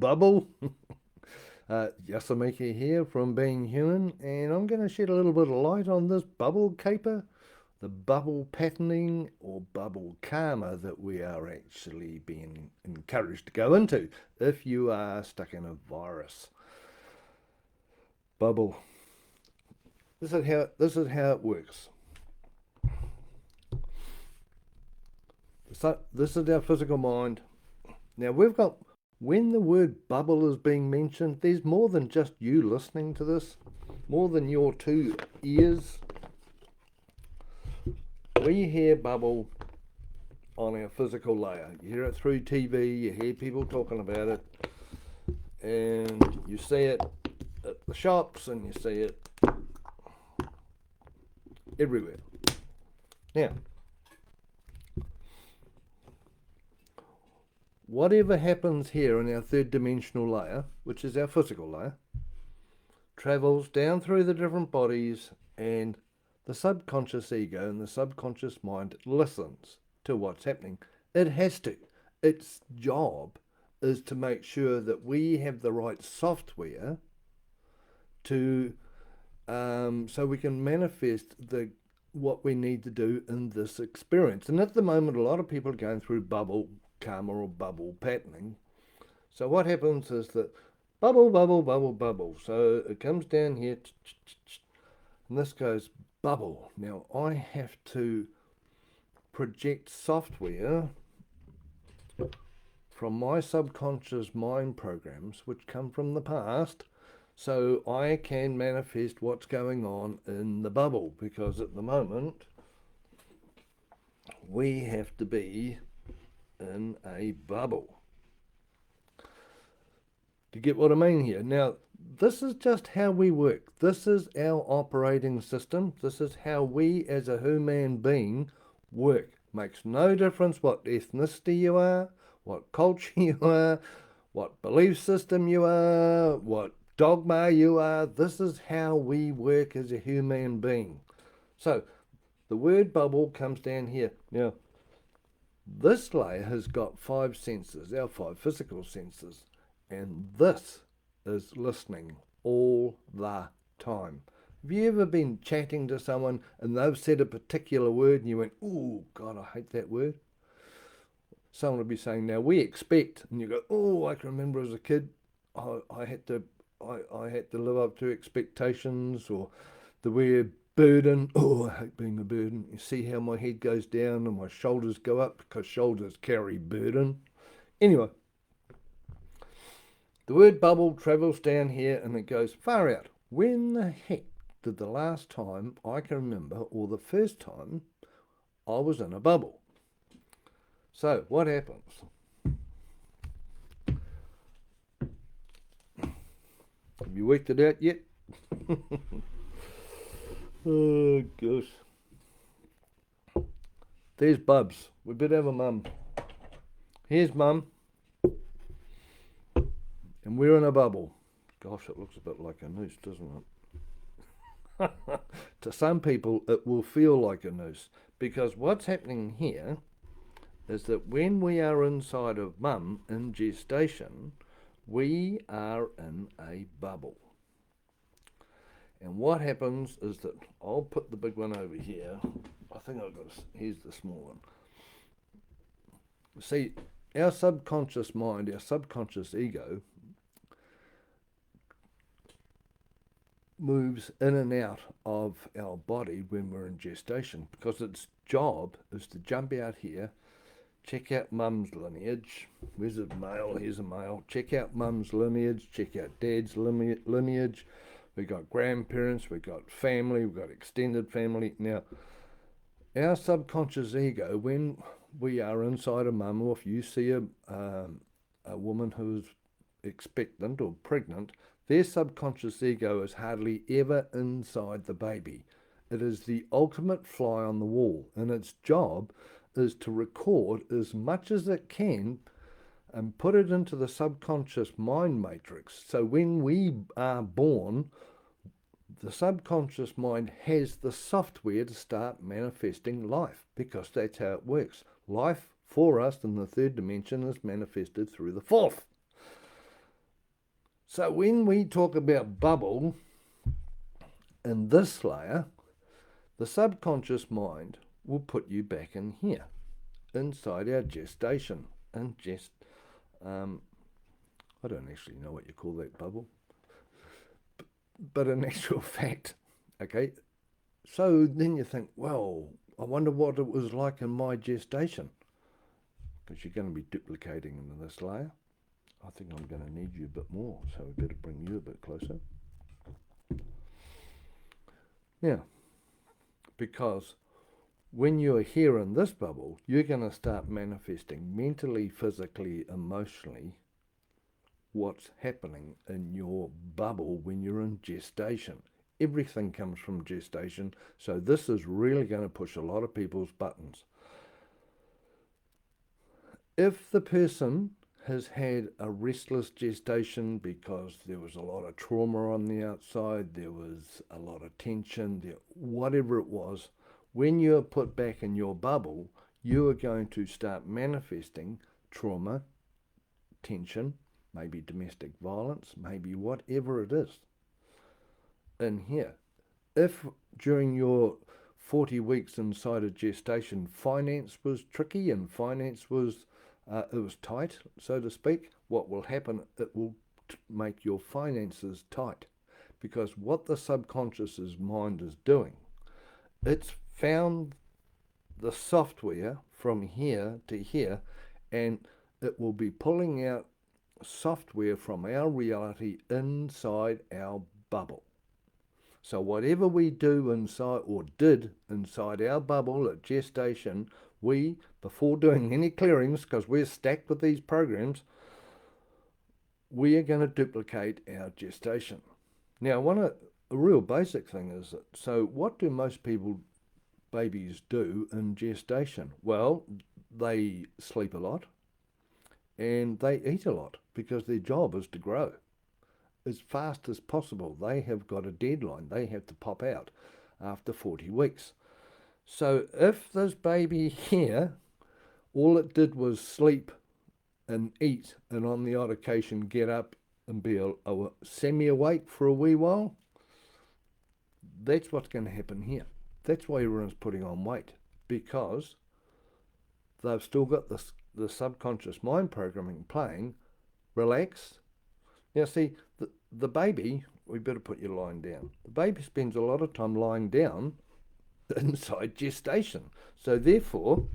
bubble. Yasamika here from Being Human, and I'm going to shed a little bit of light on this bubble caper, the bubble patterning or bubble karma that we are actually being encouraged to go into if you are stuck in a virus. Bubble. This is how it works. So this is our physical mind. Now we've got, when the word bubble is being mentioned, there's more than just you listening to this, more than your two ears. We hear bubble on our physical layer. You hear it through TV, you hear people talking about it, and you see it at the shops, and you see it everywhere. Now, whatever happens here in our third dimensional layer, which is our physical layer, travels down through the different bodies, and the subconscious ego and the subconscious mind listens to what's happening. It has to. Its job is to make sure that we have the right software to so we can manifest what we need to do in this experience. And at the moment, a lot of people are going through bubble karma or bubble patterning. So what happens is that bubble, bubble, bubble, bubble. So it comes down here, and this goes bubble. Now I have to project software from my subconscious mind programs, which come from the past, so I can manifest what's going on in the bubble, because at the moment we have to be in a bubble. Do you get what I mean here? Now, this is just how we work. This is our operating system. This is how we as a human being work. Makes no difference what ethnicity you are, what culture you are, what belief system you are, what dogma you are. This is how we work as a human being. So the word bubble comes down here. Now, this layer has got 5 senses, our 5 physical senses, and this is listening all the time. Have you ever been chatting to someone and they've said a particular word and you went, oh, God, I hate that word? Someone will be saying, now we expect, and you go, oh, I can remember as a kid, I had to live up to expectations, or the word burden. Oh, I hate being a burden. You see how my head goes down and my shoulders go up because shoulders carry burden. Anyway, the word bubble travels down here and it goes far out. When the heck did the last time I can remember, or the first time, I was in a bubble? So what happens? Have you worked it out yet? Oh, gosh. There's Bubs. We better have a mum. Here's Mum. And we're in a bubble. Gosh, it looks a bit like a noose, doesn't it? To some people, it will feel like a noose. Because what's happening here is that when we are inside of Mum in gestation, we are in a bubble. And what happens is that I'll put the big one over here. I think I've got, here's the small one. See, our subconscious mind, our subconscious ego, moves in and out of our body when we're in gestation, because its job is to jump out here, check out Mum's lineage. Where's a male? Here's a male. Check out Mum's lineage, check out Dad's lineage. We've got grandparents, we've got family, we've got extended family. Now, our subconscious ego, when we are inside a mum, or if you see a woman who's expectant or pregnant, their subconscious ego is hardly ever inside the baby. It is the ultimate fly on the wall, and its job is to record as much as it can and put it into the subconscious mind matrix. So when we are born, the subconscious mind has the software to start manifesting life, because that's how it works. Life for us in the third dimension is manifested through the fourth. So when we talk about bubble in this layer, the subconscious mind will put you back in here, inside our gestation. And I don't actually know what you call that bubble, but in actual fact, okay, so then you think, well, I wonder what it was like in my gestation, because you're going to be duplicating in this layer. I think I'm going to need you a bit more, so we better bring you a bit closer. Now, because when you're here in this bubble, you're going to start manifesting mentally, physically, emotionally what's happening in your bubble when you're in gestation. Everything comes from gestation, so this is really going to push a lot of people's buttons. If the person has had a restless gestation because there was a lot of trauma on the outside, there was a lot of tension, whatever it was, when you're put back in your bubble, you are going to start manifesting trauma, tension, maybe domestic violence, maybe whatever it is in here. If during your 40 weeks inside of gestation, finance was tricky and finance was it was tight, so to speak, what will happen, it will make your finances tight, because what the subconscious's mind is doing, it's found the software from here to here, and it will be pulling out software from our reality inside our bubble. So whatever we do inside, or did inside our bubble at gestation, we, before doing any clearings, because we're stacked with these programs, we are going to duplicate our gestation. Now, a real basic thing is that, so what do most babies do in gestation? Well, they sleep a lot and they eat a lot, because their job is to grow as fast as possible. They have got a deadline. They have to pop out after 40 weeks. So if this baby here, all it did was sleep and eat, and on the odd occasion get up and be a semi-awake for a wee while, that's what's going to happen here. That's why everyone's putting on weight, because they've still got the subconscious mind programming playing. Relax. Now see, the baby, we better put you lying down. The baby spends a lot of time lying down inside gestation. So therefore,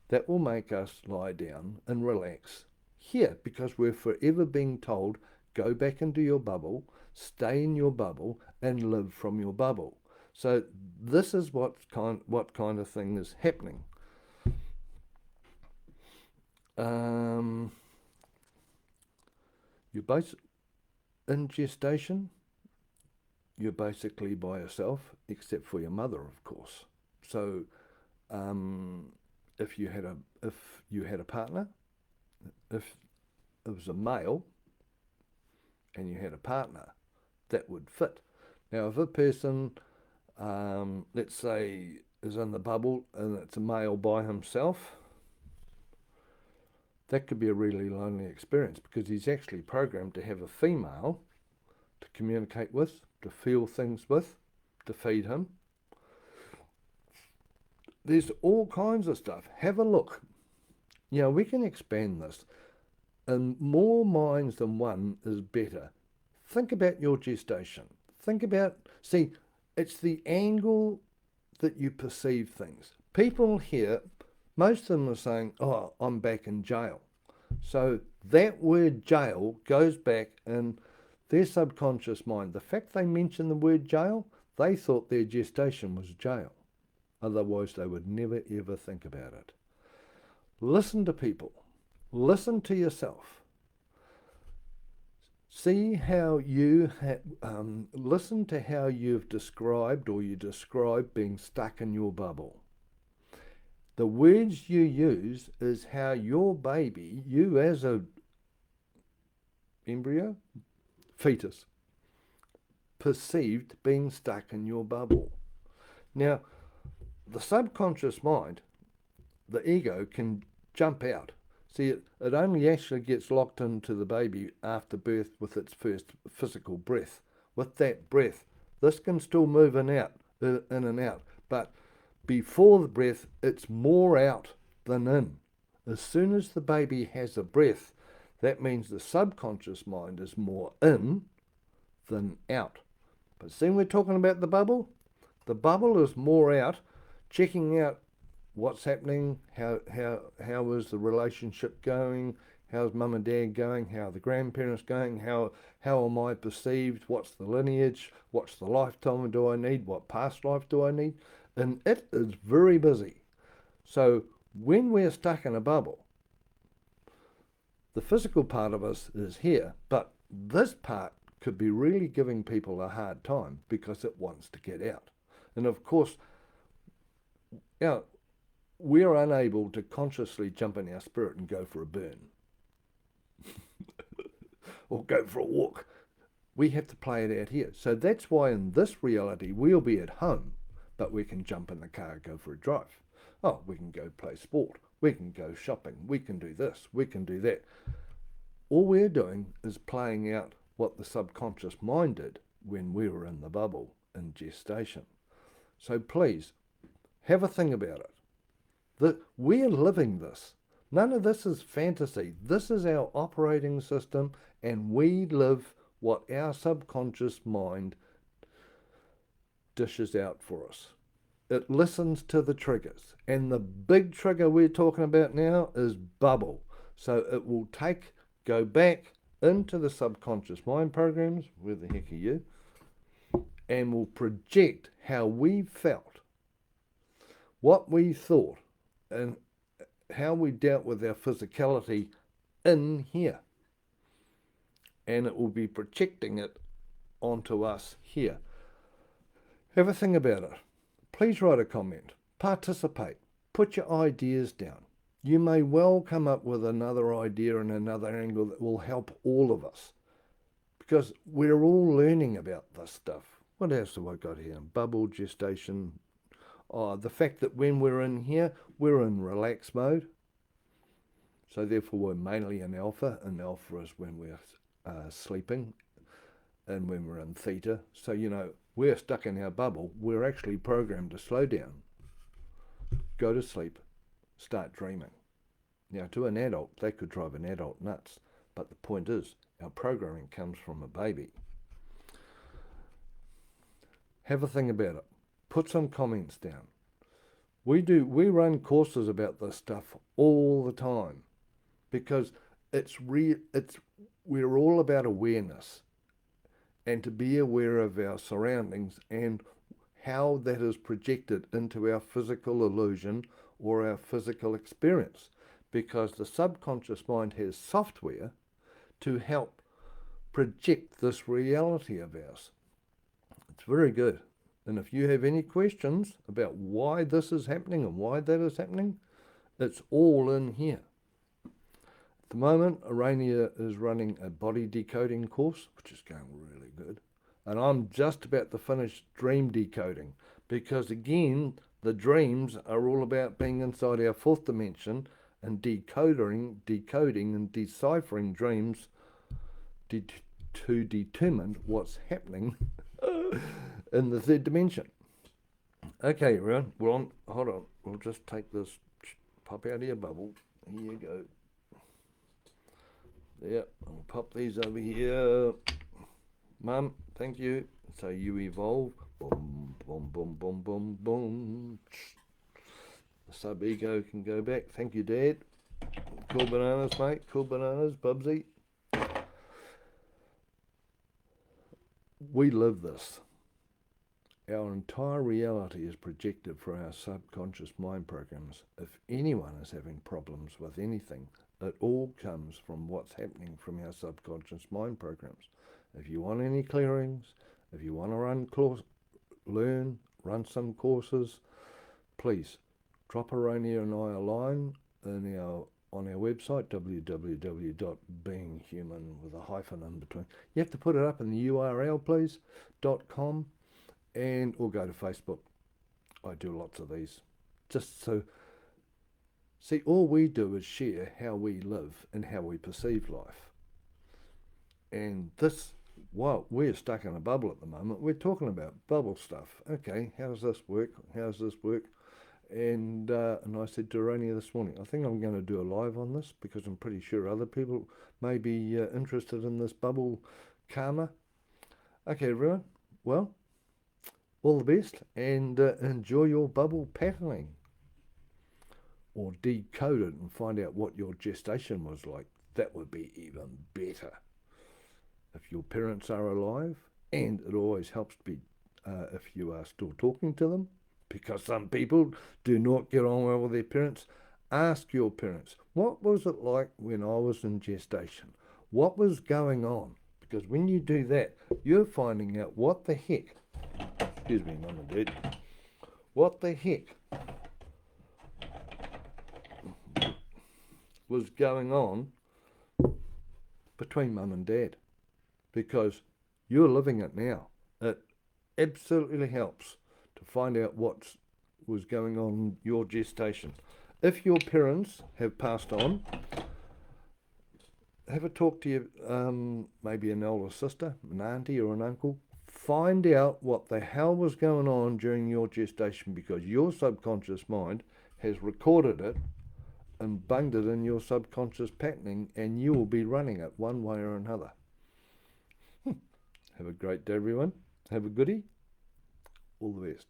that will make us lie down and relax here, because we're forever being told, go back into your bubble, stay in your bubble, and live from your bubble. So this is what kind of thing is happening. In gestation, you're basically by yourself, except for your mother, of course. So if you had a partner, if it was a male and you had a partner, that would fit. Now, if a person, let's say, is in the bubble and it's a male by himself, that could be a really lonely experience, because he's actually programmed to have a female to communicate with, to feel things with, to feed him. There's all kinds of stuff. Have a look. You know, we can expand this, and more minds than one is better. Think about your gestation. See, it's the angle that you perceive things. People here, most of them are saying, oh, I'm back in jail. So that word jail goes back in their subconscious mind. The fact they mention the word jail, they thought their gestation was jail. Otherwise, they would never, ever think about it. Listen to people. Listen to yourself. See how listen to how you've described, or you describe being stuck in your bubble. The words you use is how your baby, you as a embryo, fetus, perceived being stuck in your bubble. Now, the subconscious mind, the ego, can jump out. See, it only actually gets locked into the baby after birth with its first physical breath. With that breath, this can still move in and out, but before the breath, it's more out than in. As soon as the baby has a breath, that means the subconscious mind is more in than out. But see, we're talking about the bubble. The bubble is more out, checking out what's happening, how is the relationship going, how's mum and dad going, how are the grandparents going, how am I perceived, what's the lineage, what's the lifetime do I need, what past life do I need, and it is very busy. So when we're stuck in a bubble, the physical part of us is here, but this part could be really giving people a hard time because it wants to get out. And of course, we're unable to consciously jump in our spirit and go for a burn or go for a walk. We have to play it out here. So that's why in this reality, we'll be at home, but we can jump in the car, go for a drive. Oh, we can go play sport. We can go shopping. We can do this. We can do that. All we're doing is playing out what the subconscious mind did when we were in the bubble in gestation. So please, have a think about it. That we're living this. None of this is fantasy. This is our operating system, and we live what our subconscious mind dishes out for us. It listens to the triggers, and the big trigger we're talking about now is bubble. So it will go back into the subconscious mind programs, where the heck are you, and will project how we felt, what we thought, and how we dealt with our physicality in here. And it will be projecting it onto us here. Have a think about it. Please write a comment. Participate. Put your ideas down. You may well come up with another idea and another angle that will help all of us, because we're all learning about this stuff. What else have I got here? Bubble, gestation. Oh, the fact that when we're in here, we're in relax mode. So therefore we're mainly in alpha, and alpha is when we're sleeping and when we're in theta. So, we're stuck in our bubble. We're actually programmed to slow down, go to sleep, start dreaming. Now, to an adult, that could drive an adult nuts. But the point is, our programming comes from a baby. Have a think about it. Put some comments down. We run courses about this stuff all the time, because we're all about awareness, and to be aware of our surroundings and how that is projected into our physical illusion or our physical experience, because the subconscious mind has software to help project this reality of ours. It's very good. And if you have any questions about why this is happening and why that is happening, it's all in here. At the moment, Arania is running a body decoding course, which is going really good. And I'm just about to finish dream decoding, because again, the dreams are all about being inside our fourth dimension and decoding and deciphering dreams to determine what's happening in the third dimension. Okay, everyone, hold on. We'll just take this, pop out of your bubble. Here you go. Yeah, I'll pop these over here. Mum, thank you. So you evolve. Boom, boom, boom, boom, boom, boom. The sub-ego can go back. Thank you, Dad. Cool bananas, mate. Cool bananas, Bubsy. We live this. Our entire reality is projected for our subconscious mind programs. If anyone is having problems with anything, it all comes from what's happening from our subconscious mind programs. If you want any clearings, if you want to run some courses, please drop Arania and I a line on our website, www.beinghuman with a hyphen in between. You have to put it up in the URL, please, .com, or go to Facebook. I do lots of these, just so See, all we do is share how we live and how we perceive life. And this, well, we're stuck in a bubble at the moment. We're talking about bubble stuff. Okay, how does this work? How does this work? And I said to Rania this morning, I think I'm going to do a live on this because I'm pretty sure other people may be interested in this bubble karma. Okay, everyone. Well, all the best and enjoy your bubble patterning. Or decode it and find out what your gestation was like. That would be even better. If your parents are alive, and it always helps to be if you are still talking to them, because some people do not get on well with their parents, ask your parents, what was it like when I was in gestation? What was going on? Because when you do that, you're finding out what the heck, excuse me, Mum and Dad, what the heck was going on between Mum and Dad. Because you're living it now. It absolutely helps to find out what was going on in your gestation. If your parents have passed on, have a talk to your, maybe an elder sister, an auntie or an uncle. Find out what the hell was going on during your gestation, because your subconscious mind has recorded it and bunged it in your subconscious patterning, and you will be running it one way or another. Have a great day, everyone. Have a goodie. All the best.